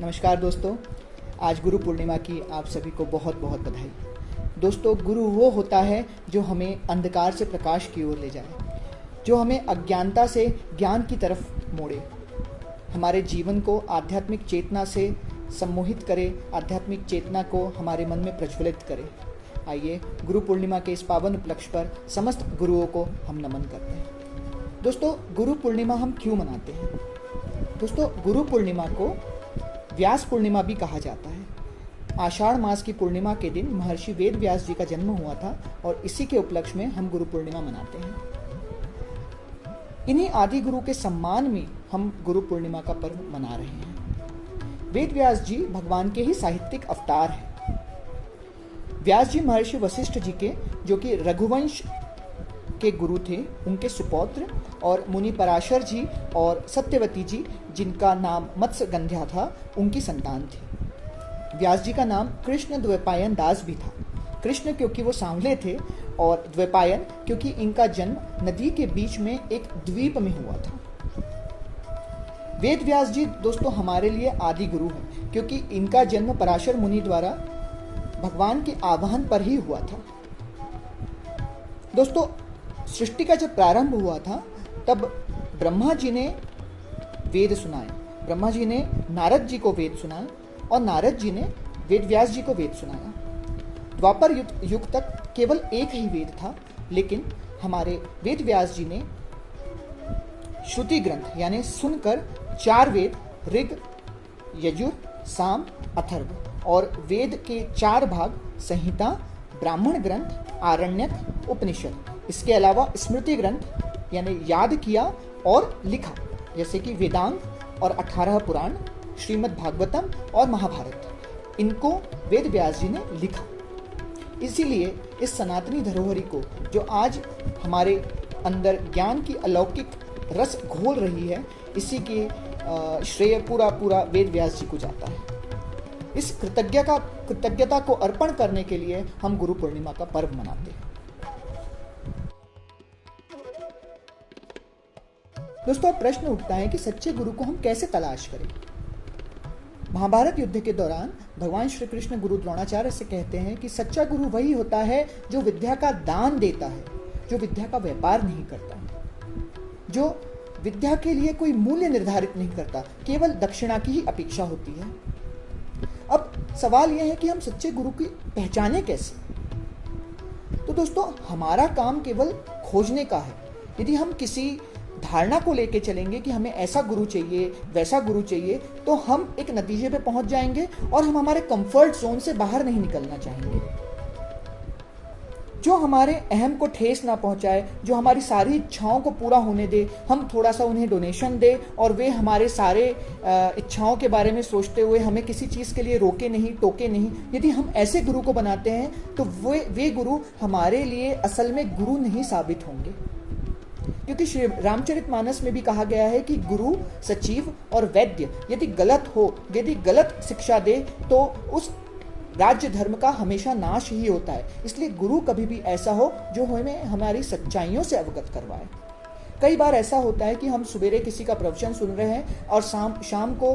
नमस्कार दोस्तों, आज गुरु पूर्णिमा की आप सभी को बहुत बहुत बधाई। दोस्तों, गुरु वो होता है जो हमें अंधकार से प्रकाश की ओर ले जाए, जो हमें अज्ञानता से ज्ञान की तरफ मोड़े, हमारे जीवन को आध्यात्मिक चेतना से सम्मोहित करे, आध्यात्मिक चेतना को हमारे मन में प्रज्वलित करे। आइए गुरु पूर्णिमा के इस पावन उपलक्ष्य पर समस्त गुरुओं को हम नमन करते हैं। दोस्तों, गुरु पूर्णिमा हम क्यों मनाते हैं? दोस्तों, गुरु पूर्णिमा को व्यास पूर्णिमा भी कहा जाता है। आषाढ़ मास की पूर्णिमा के दिन महर्षि वेद व्यास जी का जन्म हुआ था और इसी के उपलक्ष्य में हम गुरु पूर्णिमा मनाते हैं। इन्हीं आदि गुरु के सम्मान में हम गुरु पूर्णिमा का पर्व मना रहे हैं। वेद व्यास जी भगवान के ही साहित्यिक अवतार हैं। व्यास जी महर्षि वशिष्ठ जी के, जो कि रघुवंश के गुरु थे, उनके सुपौत्र, और मुनि पराशर जी और सत्यवती जी, जिनका नाम मत्स्यगंध्या था, उनकी संतान थी। व्यास जी का नाम कृष्ण द्वैपायन दास भी था। कृष्ण क्योंकि वो सांवले थे और द्वैपायन क्योंकि इनका जन्म नदी के बीच में एक द्वीप में हुआ था। वेद व्यास जी दोस्तों हमारे लिए आदि गुरु हैं, क्योंकि इनका जन्म पराशर मुनि द्वारा भगवान के आवाहन पर ही हुआ था। दोस्तों, सृष्टि का जब प्रारंभ हुआ था तब ब्रह्मा जी ने वेद सुनाए। ब्रह्मा जी ने नारद जी को वेद सुनाए और नारद जी ने वेद व्यास जी को वेद सुनाया। द्वापर युग तक केवल एक ही वेद था, लेकिन हमारे वेद व्यास जी ने श्रुति ग्रंथ यानी सुनकर 4 वेद, ऋग, यजुर, साम, अथर्व, और वेद के 4 भाग संहिता, ब्राह्मण ग्रंथ, आरण्यक, उपनिषद, इसके अलावा स्मृति ग्रंथ यानी याद किया और लिखा, जैसे कि वेदांग और 18 पुराण, श्रीमद् भागवतम और महाभारत, इनको वेद व्यास जी ने लिखा। इसीलिए इस सनातनी धरोहरी को, जो आज हमारे अंदर ज्ञान की अलौकिक रस घोल रही है, इसी के श्रेय पूरा वेद व्यास जी को जाता है। इस कृतज्ञता को अर्पण करने के लिए हम गुरु पूर्णिमा का पर्व मनाते हैं। दोस्तों, अब प्रश्न उठता है कि सच्चे गुरु को हम कैसे तलाश करें? महाभारत युद्ध के दौरान भगवान श्री कृष्ण गुरु द्रोणाचार्य से कहते हैं कि सच्चा गुरु वही होता है जो विद्या का दान देता है, जो विद्या का व्यापार नहीं करता, जो विद्या के लिए कोई मूल्य निर्धारित नहीं करता, केवल दक्षिणा की ही अपेक्षा होती है। अब सवाल यह है कि हम सच्चे गुरु की पहचाने कैसे? तो दोस्तों, हमारा काम केवल खोजने का है। यदि हम किसी धारणा को लेके चलेंगे कि हमें ऐसा गुरु चाहिए, वैसा गुरु चाहिए, तो हम एक नतीजे पे पहुंच जाएंगे और हम हमारे कंफर्ट जोन से बाहर नहीं निकलना चाहेंगे। जो हमारे अहम को ठेस ना पहुंचाए, जो हमारी सारी इच्छाओं को पूरा होने दे, हम थोड़ा सा उन्हें डोनेशन दे और वे हमारे सारे इच्छाओं के बारे में सोचते हुए हमें किसी चीज़ के लिए रोके नहीं, टोके नहीं, यदि हम ऐसे गुरु को बनाते हैं तो वे गुरु हमारे लिए असल में गुरु नहीं साबित होंगे। क्योंकि श्री रामचरितमानस में भी कहा गया है कि गुरु, सचिव और वैद्य यदि गलत शिक्षा दे तो उस राज्य धर्म का हमेशा नाश ही होता है। इसलिए गुरु कभी भी ऐसा हो जो हमें हमारी सच्चाइयों से अवगत करवाए। कई बार ऐसा होता है कि हम सवेरे किसी का प्रवचन सुन रहे हैं और शाम को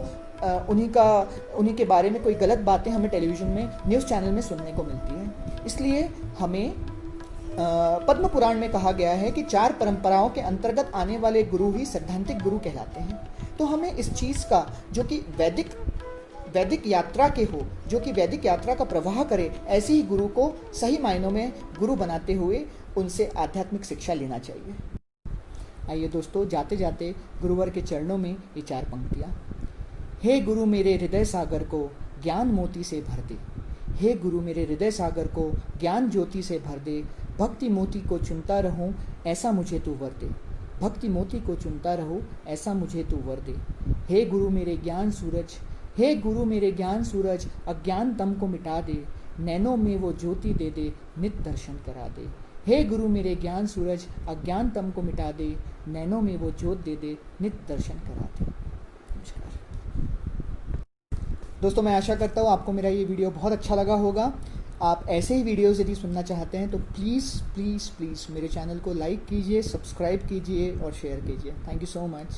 उन्हीं के बारे में कोई गलत बातें हमें टेलीविजन में, न्यूज़ चैनल में सुनने को मिलती है। इसलिए हमें पद्म पुराण में कहा गया है कि 4 परंपराओं के अंतर्गत आने वाले गुरु ही सैद्धांतिक गुरु कहलाते हैं। तो हमें इस चीज़ का, जो कि वैदिक यात्रा के हो, जो कि वैदिक यात्रा का प्रवाह करे, ऐसे ही गुरु को सही मायनों में गुरु बनाते हुए उनसे आध्यात्मिक शिक्षा लेना चाहिए। आइए दोस्तों, जाते जाते गुरुवर के चरणों में ये 4 पंक्तियाँ। हे गुरु मेरे हृदय सागर को ज्ञान मोती से भर दे, हे गुरु मेरे हृदय सागर को ज्ञान ज्योति से भर दे, भक्ति मोती को चुनता रहूं ऐसा मुझे तू वर दे, भक्ति मोती को चुनता रहूं ऐसा मुझे तू वर दे। हे गुरु मेरे ज्ञान सूरज, हे गुरु मेरे ज्ञान सूरज, अज्ञान तम को मिटा दे, नैनों में वो ज्योति दे दे, नित दर्शन करा दे। हे गुरु मेरे ज्ञान सूरज, अज्ञान तम को मिटा दे, नैनों में वो ज्योत दे दे, नित दर्शन करा दे। नमस्कार दोस्तों, मैं आशा करता हूँ आपको मेरा ये वीडियो बहुत अच्छा लगा होगा। आप ऐसे ही वीडियोज़ यदि सुनना चाहते हैं तो प्लीज़ मेरे चैनल को लाइक कीजिए, सब्सक्राइब कीजिए और शेयर कीजिए। Thank you so much.